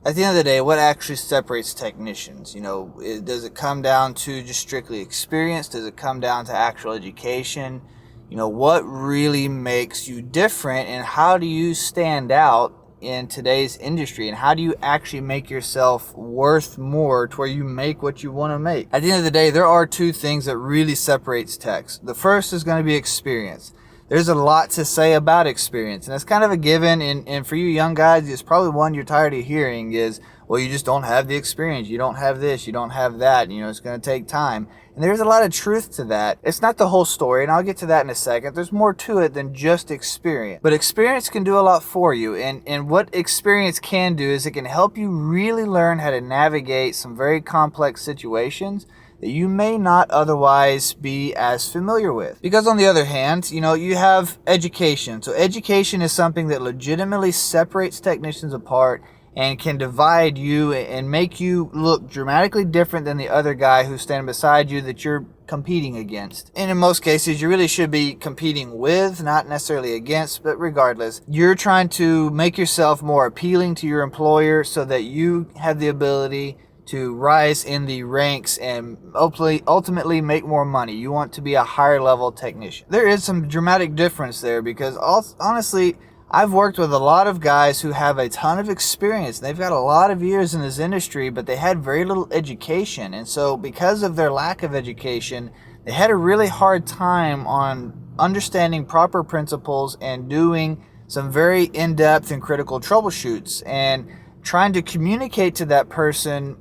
At the end of the day, what actually separates technicians? Does it come down to just strictly experience? Does it come down to actual education? What really makes you different, and how do you stand out in today's industry, and how do you actually make yourself worth more to where you make what you want to make? At the end of the day, there are two things that really separates techs. The first is going to be experience. There's a lot to say about experience, and it's kind of a given, and for you young guys, it's probably one you're tired of hearing is, well, you just don't have the experience, you don't have this, you don't have that, it's going to take time. And there's a lot of truth to that. It's not the whole story, and I'll get to that in a second. There's more to it than just experience. But experience can do a lot for you, and what experience can do is it can help you really learn how to navigate some very complex situations that you may not otherwise be as familiar with. Because on the other hand, you have education. So education is something that legitimately separates technicians apart and can divide you and make you look dramatically different than the other guy who's standing beside you that you're competing against. And in most cases, you really should be competing with, not necessarily against, but regardless, you're trying to make yourself more appealing to your employer so that you have the ability to rise in the ranks and ultimately make more money. You want to be a higher level technician. There is some dramatic difference there because honestly, I've worked with a lot of guys who have a ton of experience. They've got a lot of years in this industry, but they had very little education. And so because of their lack of education, they had a really hard time on understanding proper principles and doing some very in-depth and critical troubleshoots and trying to communicate to that person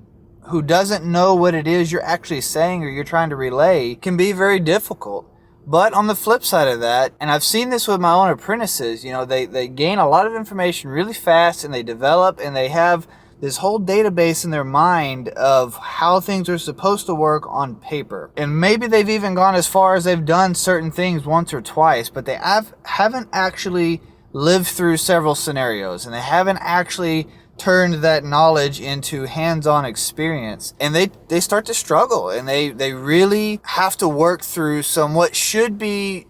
who doesn't know what it is you're actually saying or you're trying to relay can be very difficult. But on the flip side of that, and I've seen this with my own apprentices, they gain a lot of information really fast and they develop and they have this whole database in their mind of how things are supposed to work on paper. And maybe they've even gone as far as they've done certain things once or twice, but they haven't actually lived through several scenarios and they haven't actually turned that knowledge into hands-on experience, and they start to struggle, and they really have to work through some what should be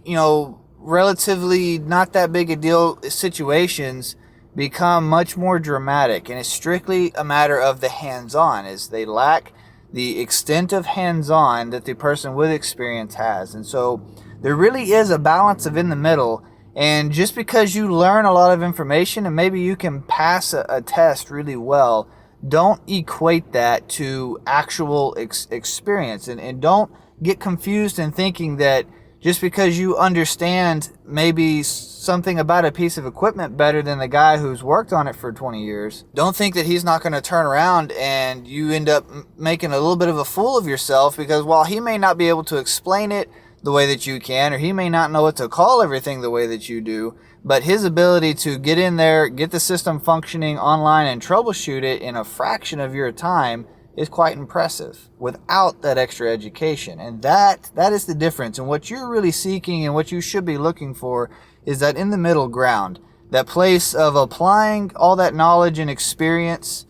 relatively not that big a deal situations become much more dramatic. And it's strictly a matter of the hands-on, as they lack the extent of hands-on that the person with experience has. And so there really is a balance of in the middle. And just because you learn a lot of information and maybe you can pass a test really well, don't equate that to actual experience. And don't get confused in thinking that just because you understand maybe something about a piece of equipment better than the guy who's worked on it for 20 years, don't think that he's not going to turn around and you end up making a little bit of a fool of yourself, because while he may not be able to explain it the way that you can, or he may not know what to call everything the way that you do, but his ability to get in there, get the system functioning online and troubleshoot it in a fraction of your time is quite impressive without that extra education. And that is the difference. And what you're really seeking and what you should be looking for is that in the middle ground, that place of applying all that knowledge and experience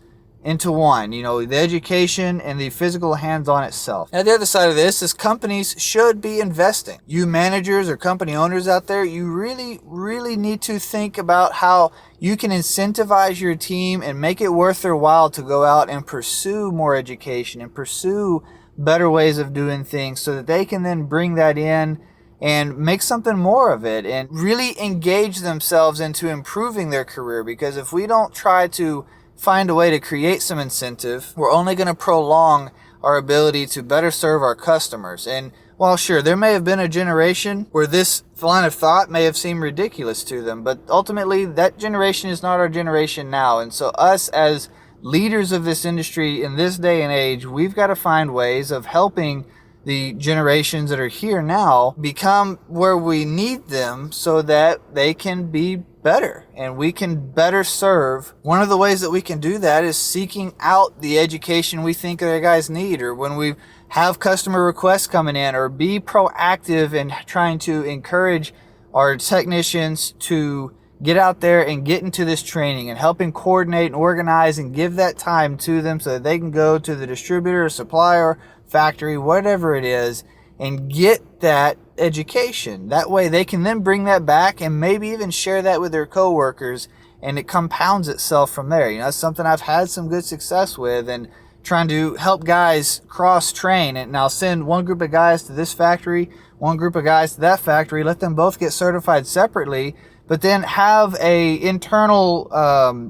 into one, the education and the physical hands-on itself. Now, the other side of this is companies should be investing. You managers or company owners out there, you really, really need to think about how you can incentivize your team and make it worth their while to go out and pursue more education and pursue better ways of doing things so that they can then bring that in and make something more of it and really engage themselves into improving their career. Because if we don't try to find a way to create some incentive, we're only going to prolong our ability to better serve our customers. And while sure, there may have been a generation where this line of thought may have seemed ridiculous to them, but ultimately that generation is not our generation now. And so us as leaders of this industry in this day and age, we've got to find ways of helping the generations that are here now become where we need them so that they can be better and we can better serve. One of the ways that we can do that is seeking out the education we think our guys need, or when we have customer requests coming in, or be proactive in trying to encourage our technicians to get out there and get into this training and helping coordinate and organize and give that time to them so that they can go to the distributor, supplier, factory, whatever it is, and get that education. That way they can then bring that back and maybe even share that with their coworkers and it compounds itself from there. You know, it's something I've had some good success with, and trying to help guys cross train, and I'll send one group of guys to this factory, one group of guys to that factory, let them both get certified separately, but then have a internal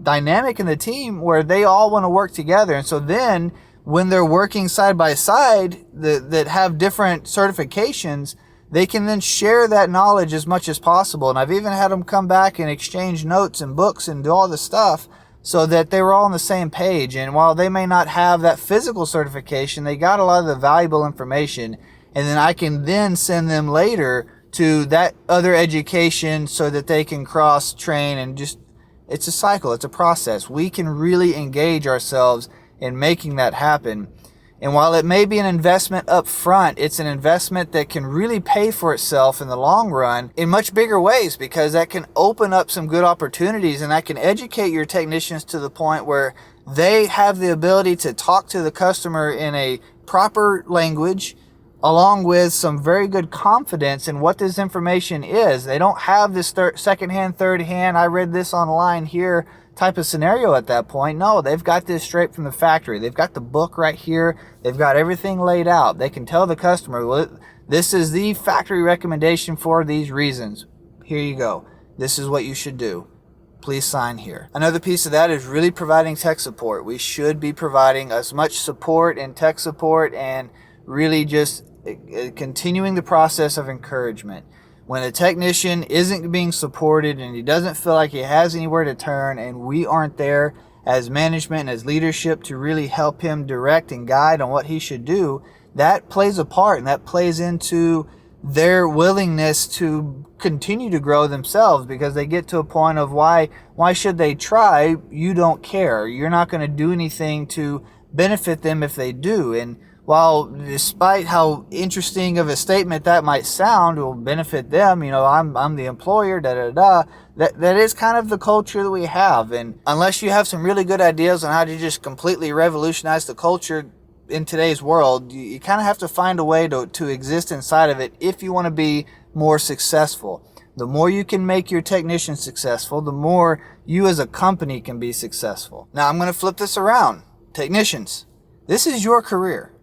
dynamic in the team where they all want to work together. And so then when they're working side by side that have different certifications, they can then share that knowledge as much as possible. And I've even had them come back and exchange notes and books and do all this stuff so that they were all on the same page. And while they may not have that physical certification, they got a lot of the valuable information. And then I can then send them later to that other education so that they can cross train, and just, it's a cycle, it's a process. We can really engage ourselves in making that happen. And while it may be an investment up front, it's an investment that can really pay for itself in the long run in much bigger ways, because that can open up some good opportunities, and that can educate your technicians to the point where they have the ability to talk to the customer in a proper language, along with some very good confidence in what this information is. They don't have this second-hand, third-hand, I read this online here type of scenario at that point. No, they've got this straight from the factory. They've got the book right here. They've got everything laid out. They can tell the customer, well, this is the factory recommendation for these reasons. Here you go. This is what you should do. Please sign here. Another piece of that is really providing tech support. We should be providing as much support and tech support, and really just continuing the process of encouragement. When a technician isn't being supported and he doesn't feel like he has anywhere to turn, and we aren't there as management and as leadership to really help him direct and guide on what he should do, that plays a part, and that plays into their willingness to continue to grow themselves, because they get to a point of why should they try? You don't care. You're not going to do anything to benefit them if they do. And while despite how interesting of a statement that might sound, will benefit them, you know, I'm the employer, that is kind of the culture that we have. And unless you have some really good ideas on how to just completely revolutionize the culture in today's world, you kind of have to find a way to exist inside of it if you want to be more successful. The more you can make your technicians successful, the more you as a company can be successful. Now I'm going to flip this around. Technicians, this is your career.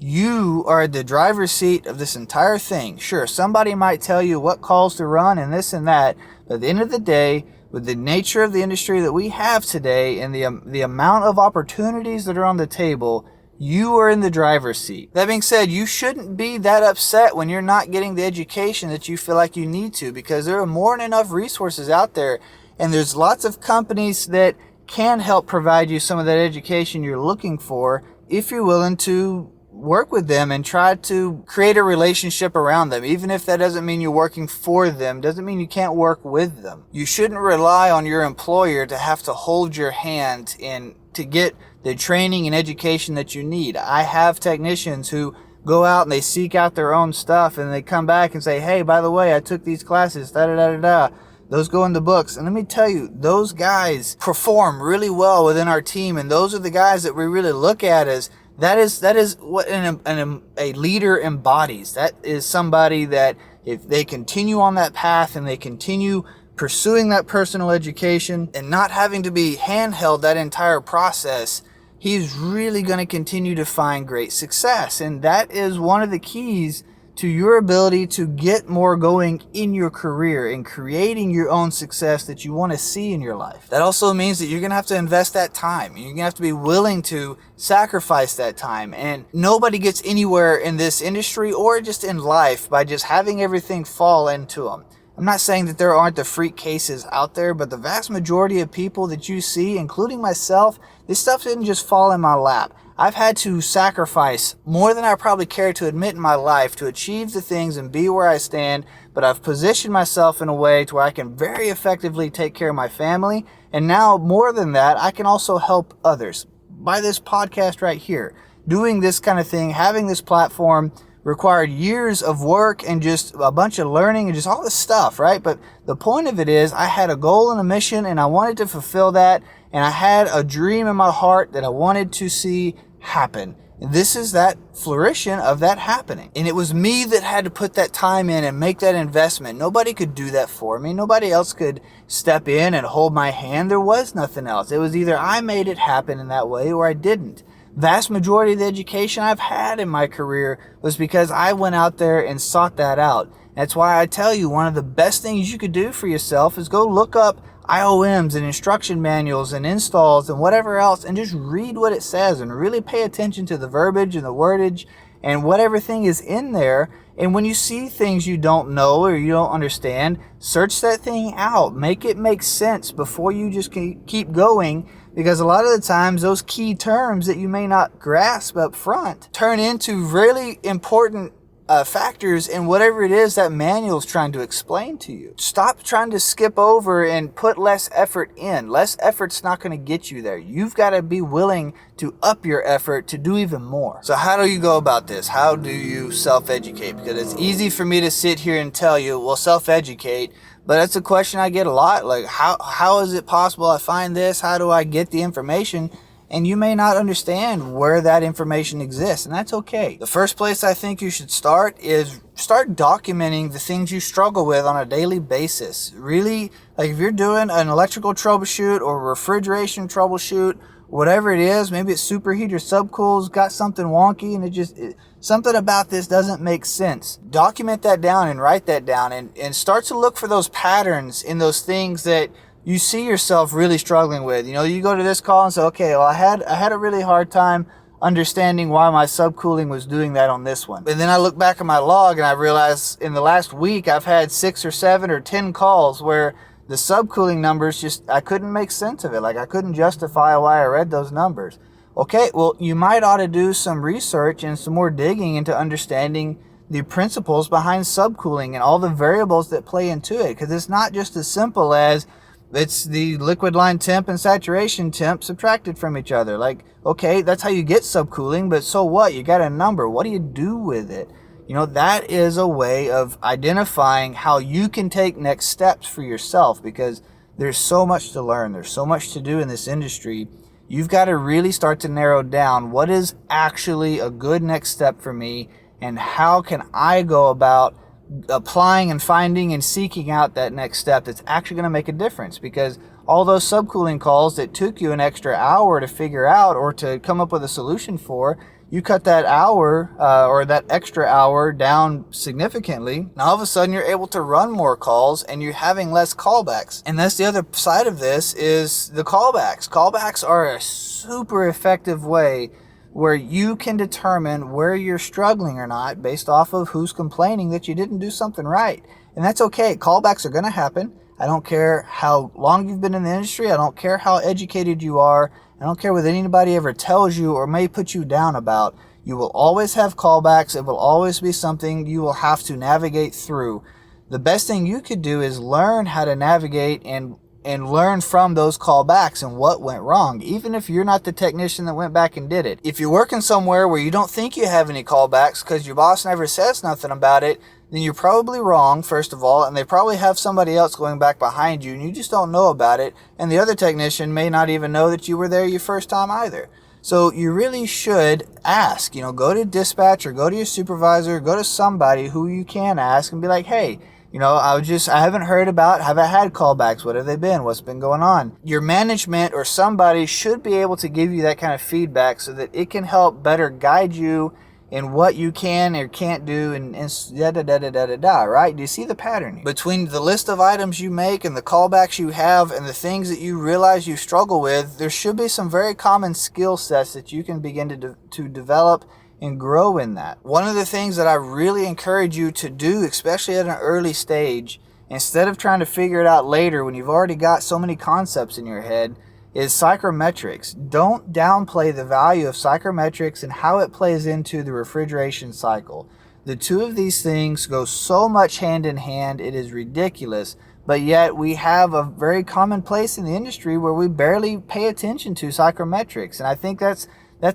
You are the driver's seat of this entire thing. Sure, somebody might tell you what calls to run and this and that, but at the end of the day, with the nature of the industry that we have today and the amount of opportunities that are on the table, you are in the driver's seat. That being said, you shouldn't be that upset when you're not getting the education that you feel like you need to, because there are more than enough resources out there, and there's lots of companies that can help provide you some of that education you're looking for if you're willing to work with them and try to create a relationship around them. Even if that doesn't mean you're working for them, doesn't mean you can't work with them. You shouldn't rely on your employer to have to hold your hand in to get the training and education that you need. I have technicians who go out and they seek out their own stuff, and they come back and say, hey, by the way, I took these classes, Those go in the books. And let me tell you, those guys perform really well within our team, and those are the guys that we really look at as that is what a leader embodies. That is somebody that if they continue on that path and they continue pursuing that personal education and not having to be handheld that entire process, he's really going to continue to find great success. And that is one of the keys to your ability to get more going in your career and creating your own success that you want to see in your life. That also means that you're going to have to invest that time. You're going to have to be willing to sacrifice that time. And nobody gets anywhere in this industry or just in life by just having everything fall into them. I'm not saying that there aren't the freak cases out there, but the vast majority of people that you see, including myself, this stuff didn't just fall in my lap. I've had to sacrifice more than I probably care to admit in my life to achieve the things and be where I stand, but I've positioned myself in a way to where I can very effectively take care of my family, and now more than that, I can also help others. By this podcast right here, doing this kind of thing, having this platform required years of work and just a bunch of learning and just all this stuff, right? But the point of it is I had a goal and a mission, and I wanted to fulfill that, and I had a dream in my heart that I wanted to see happen. And this is that flourishing of that happening. And it was me that had to put that time in and make that investment. Nobody could do that for me. Nobody else could step in and hold my hand. There was nothing else. It was either I made it happen in that way or I didn't. Vast majority of the education I've had in my career was because I went out there and sought that out. That's why I tell you, one of the best things you could do for yourself is go look up IOMs and instruction manuals and installs and whatever else and just read what it says and really pay attention to the verbiage and the wordage and what everything is in there. And when you see things you don't know or you don't understand, search that thing out. Make it make sense before you just keep going, because a lot of the times those key terms that you may not grasp up front turn into really important factors in whatever it is that manual's trying to explain to you. Stop trying to skip over and put less effort in. Less effort's not going to get you there. You've got to be willing to up your effort to do even more. So how do you go about this? How do you self-educate? Because it's easy for me to sit here and tell you, well, self-educate, but that's a question I get a lot. Like, how is it possible I find this? How do I get the information? And you may not understand where that information exists, and that's okay. The first place I think you should start is start documenting the things you struggle with on a daily basis. Really, like if you're doing an electrical troubleshoot or refrigeration troubleshoot, whatever it is, maybe it's superheat or subcool's got something wonky and something about this doesn't make sense. Document that down and write that down and start to look for those patterns in those things that you see yourself really struggling with. You know, you go to this call and say, okay, well, I had a really hard time understanding why my subcooling was doing that on this one. And then I look back at my log and I realize in the last week I've had 6 or 7 or 10 calls where the subcooling numbers I couldn't make sense of it. Like I couldn't justify why I read those numbers. Okay, well, you might ought to do some research and some more digging into understanding the principles behind subcooling and all the variables that play into it. Because it's not just as simple as it's the liquid line temp and saturation temp subtracted from each other. Like, okay, that's how you get subcooling, but so what? You got a number. What do you do with it? You know, that is a way of identifying how you can take next steps for yourself, because there's so much to learn. There's so much to do in this industry. You've got to really start to narrow down what is actually a good next step for me and how can I go about applying and finding and seeking out that next step that's actually going to make a difference. Because all those subcooling calls that took you an extra hour to figure out or to come up with a solution for, you cut that hour or that extra hour down significantly, and all of a sudden you're able to run more calls and you're having less callbacks. And that's the other side of this, is the callbacks. Callbacks are a super effective way where you can determine where you're struggling or not based off of who's complaining that you didn't do something right. And that's okay. Callbacks are going to happen. I don't care how long you've been in the industry. I don't care how educated you are. I don't care what anybody ever tells you or may put you down about. You will always have callbacks. It will always be something you will have to navigate through. The best thing you could do is learn how to navigate and learn from those callbacks and what went wrong, even if you're not the technician that went back and did it. If you're working somewhere where you don't think you have any callbacks because your boss never says nothing about it, then you're probably wrong, first of all, and they probably have somebody else going back behind you and you just don't know about it, and the other technician may not even know that you were there your first time either. So you really should ask, go to dispatch or go to your supervisor, go to somebody who you can ask and be like, hey, I haven't heard have I had callbacks? What have they been? What's been going on? Your management or somebody should be able to give you that kind of feedback so that it can help better guide you in what you can or can't do and right? Do you see the pattern here? Between the list of items you make and the callbacks you have and the things that you realize you struggle with, there should be some very common skill sets that you can begin to develop and grow in that. One of the things that I really encourage you to do, especially at an early stage, instead of trying to figure it out later when you've already got so many concepts in your head, is psychrometrics. Don't downplay the value of psychrometrics and how it plays into the refrigeration cycle. The two of these things go so much hand in hand, it is ridiculous. But yet we have a very common place in the industry where we barely pay attention to psychrometrics. And I think that's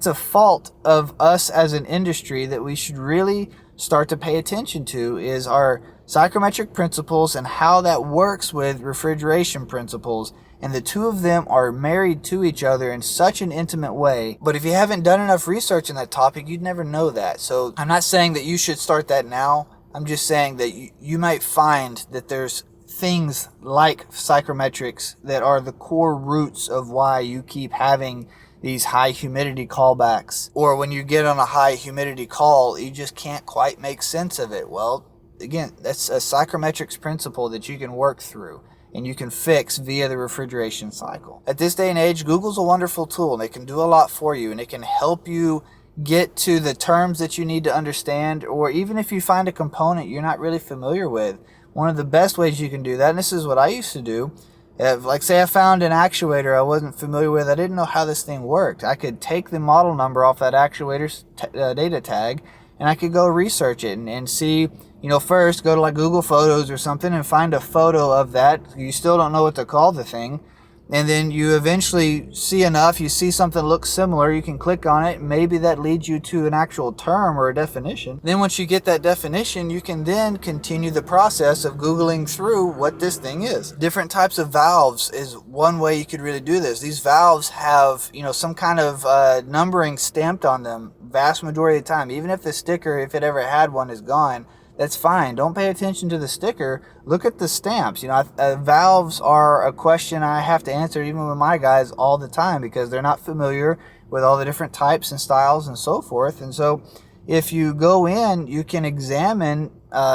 a fault of us as an industry that we should really start to pay attention to, is our psychrometric principles and how that works with refrigeration principles. and the two of them are married to each other in such an intimate way. But if you haven't done enough research in that topic, you'd never know that. So I'm not saying that you should start that now. I'm just saying that you might find that there's things like psychrometrics that are the core roots of why you keep having these high humidity callbacks, or when you get on a high humidity call, you just can't quite make sense of it. Well, again, that's a psychrometrics principle that you can work through and you can fix via the refrigeration cycle. At this day and age, Google's a wonderful tool and it can do a lot for you, and it can help you get to the terms that you need to understand, or even if you find a component you're not really familiar with. One of the best ways you can do that, and this is what I used to do, like say I found an actuator I wasn't familiar with, I didn't know how this thing worked. I could take the model number off that actuator's data tag, and I could go research it and see, first go to like Google Photos or something and find a photo of that. You still don't know what to call the thing. And then you eventually see enough, you see something looks similar, you can click on it, maybe that leads you to an actual term or a definition. Then once you get that definition, you can then continue the process of Googling through what this thing is. Different types of valves is one way you could really do this. These valves have, some kind of numbering stamped on them vast majority of the time. Even if the sticker, if it ever had one, is gone, that's fine. Don't pay attention to the sticker. Look at the stamps. Valves are a question I have to answer even with my guys all the time because they're not familiar with all the different types and styles and so forth. And so if you go in, you can examine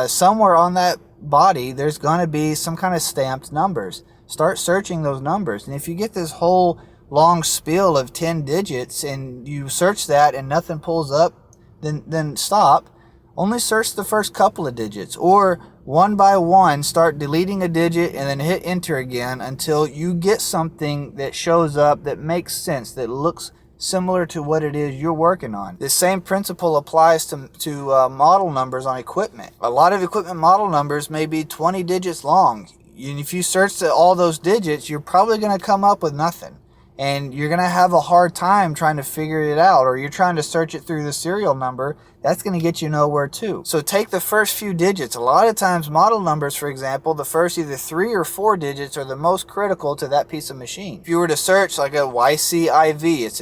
somewhere on that body, there's going to be some kind of stamped numbers. Start searching those numbers. And if you get this whole long spiel of 10 digits and you search that and nothing pulls up, then stop. Only search the first couple of digits, or one by one start deleting a digit and then hit enter again until you get something that shows up that makes sense, that looks similar to what it is you're working on. The same principle applies to model numbers on equipment. A lot of equipment model numbers may be 20 digits long. And if you search all those digits, you're probably going to come up with nothing. And you're going to have a hard time trying to figure it out, or you're trying to search it through the serial number. That's going to get you nowhere too. So take the first few digits. A lot of times model numbers, for example, the first either 3 or 4 digits are the most critical to that piece of machine. If you were to search like a YCIV,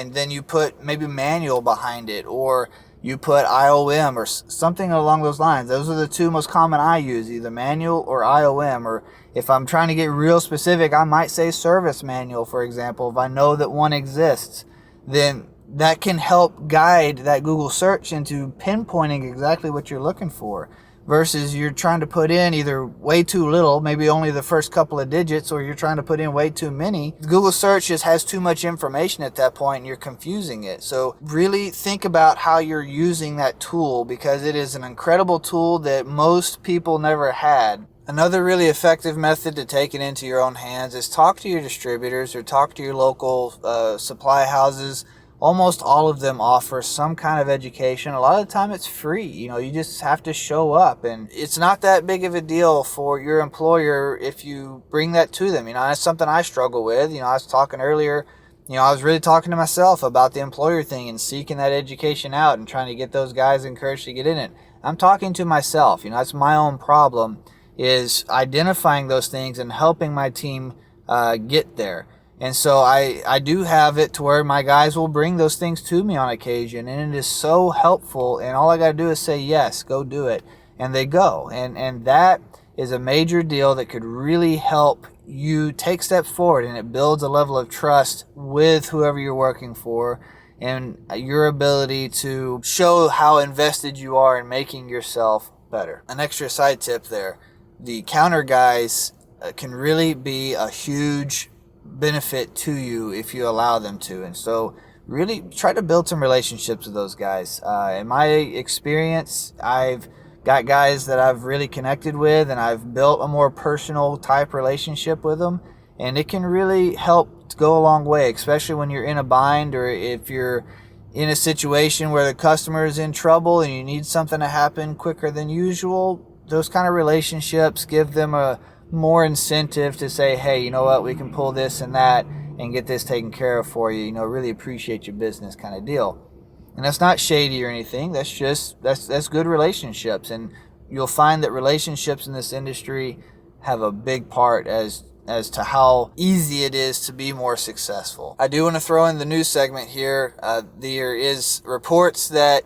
and then you put maybe manual behind it, or you put IOM or something along those lines. Those are the two most common I use, either manual or IOM. Or if I'm trying to get real specific, I might say service manual, for example. If I know that one exists, then that can help guide that Google search into pinpointing exactly what you're looking for, versus you're trying to put in either way too little, maybe only the first couple of digits, or you're trying to put in way too many. Google search just has too much information at that point and you're confusing it. So really think about how you're using that tool, because it is an incredible tool that most people never had. Another really effective method to take it into your own hands is talk to your distributors or talk to your local supply houses. Almost all of them offer some kind of education. A lot of the time it's free. You just have to show up, and it's not that big of a deal for your employer if you bring that to them. That's something I struggle with. I was talking earlier, I was really talking to myself about the employer thing and seeking that education out and trying to get those guys encouraged to get in it. I'm talking to myself. That's my own problem, is identifying those things and helping my team get there. And so I do have it to where my guys will bring those things to me on occasion, and it is so helpful, and all I got to do is say, yes, go do it, and they go. And that is a major deal that could really help you take steps forward, and it builds a level of trust with whoever you're working for and your ability to show how invested you are in making yourself better. An extra side tip there, the counter guys can really be a huge benefit to you if you allow them to. And so really try to build some relationships with those guys. In my experience, I've got guys that I've really connected with, and I've built a more personal type relationship with them, and it can really help to go a long way, especially when you're in a bind, or if you're in a situation where the customer is in trouble and you need something to happen quicker than usual. Those kind of relationships give them a more incentive to say, hey, you know what, we can pull this and that and get this taken care of for you, really appreciate your business kind of deal. And that's not shady or anything. That's just, that's good relationships. And you'll find that relationships in this industry have a big part as as to how easy it is to be more successful. I do want to throw in the news segment here. There is reports that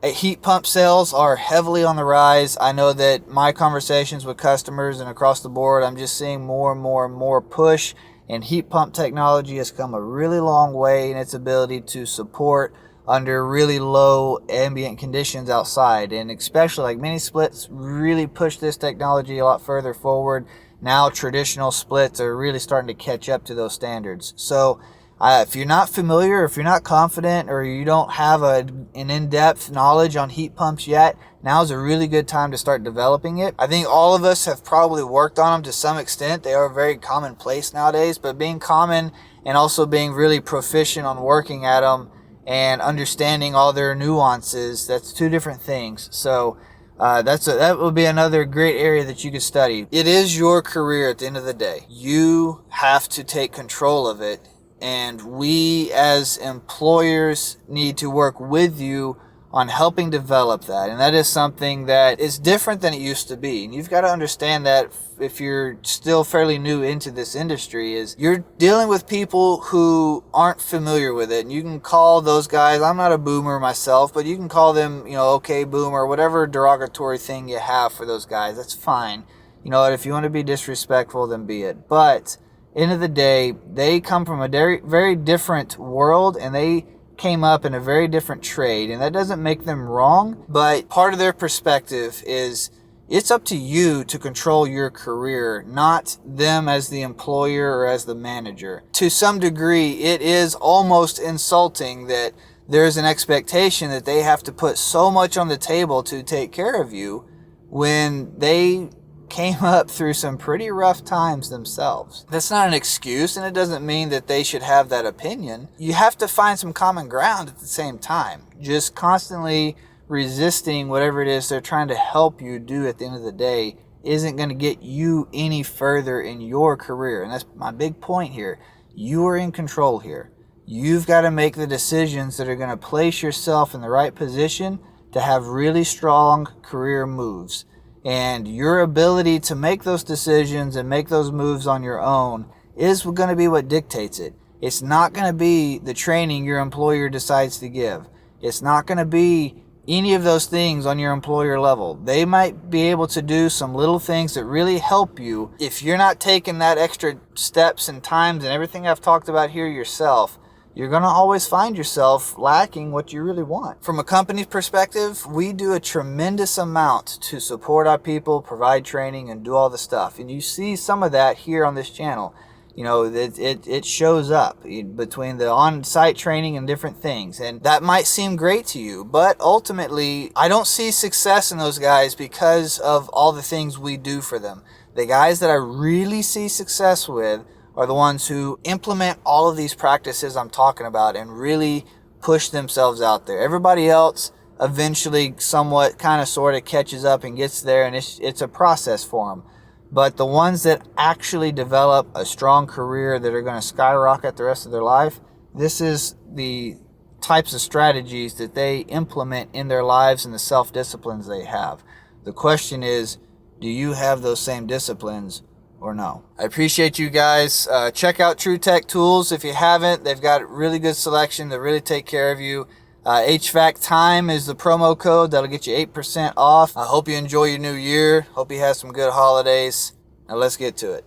heat pump sales are heavily on the rise. I know that my conversations with customers and across the board, I'm just seeing more and more and more push, and heat pump technology has come a really long way in its ability to support under really low ambient conditions outside. And especially like mini splits really push this technology a lot further forward. Now traditional splits are really starting to catch up to those standards. So if you're not familiar, if you're not confident, or you don't have an in-depth knowledge on heat pumps yet, now's a really good time to start developing it. I think all of us have probably worked on them to some extent. They are very commonplace nowadays, but being common and also being really proficient on working at them and understanding all their nuances, that's two different things. So that would be another great area that you could study. It is your career at the end of the day. You have to take control of it. And we as employers need to work with you on helping develop that. And that is something that is different than it used to be. And you've got to understand that if you're still fairly new into this industry, is you're dealing with people who aren't familiar with it. And you can call those guys, I'm not a boomer myself, but you can call them, okay, boomer, whatever derogatory thing you have for those guys. That's fine. You know what? If you want to be disrespectful, then be it. But end of the day, they come from a very, very different world, and they came up in a very different trade, and that doesn't make them wrong, but part of their perspective is it's up to you to control your career, not them as the employer or as the manager. To some degree, it is almost insulting that there's an expectation that they have to put so much on the table to take care of you when they came up through some pretty rough times themselves. That's not an excuse, and it doesn't mean that they should have that opinion. You have to find some common ground at the same time. Just constantly resisting whatever it is they're trying to help you do at the end of the day isn't going to get you any further in your career. And that's my big point here. You are in control here. You've got to make the decisions that are going to place yourself in the right position to have really strong career moves. And your ability to make those decisions and make those moves on your own is going to be what dictates it. It's not going to be the training your employer decides to give. It's not going to be any of those things on your employer level. They might be able to do some little things that really help you. If you're not taking that extra steps and times and everything I've talked about here yourself, you're going to always find yourself lacking what you really want. From a company's perspective, we do a tremendous amount to support our people, provide training, and do all the stuff. And you see some of that here on this channel. It shows up between the on-site training and different things. And that might seem great to you, but ultimately, I don't see success in those guys because of all the things we do for them. The guys that I really see success with are the ones who implement all of these practices I'm talking about and really push themselves out there. Everybody else eventually somewhat kind of sort of catches up and gets there, and it's a process for them. But the ones that actually develop a strong career that are going to skyrocket the rest of their life, this is the types of strategies that they implement in their lives and the self-disciplines they have. The question is, do you have those same disciplines or no? I appreciate you guys. Check out True Tech Tools if you haven't. They've got really good selection that really take care of you. HVAC Time is the promo code that'll get you 8% off. I hope you enjoy your new year. Hope you have some good holidays. Now let's get to it.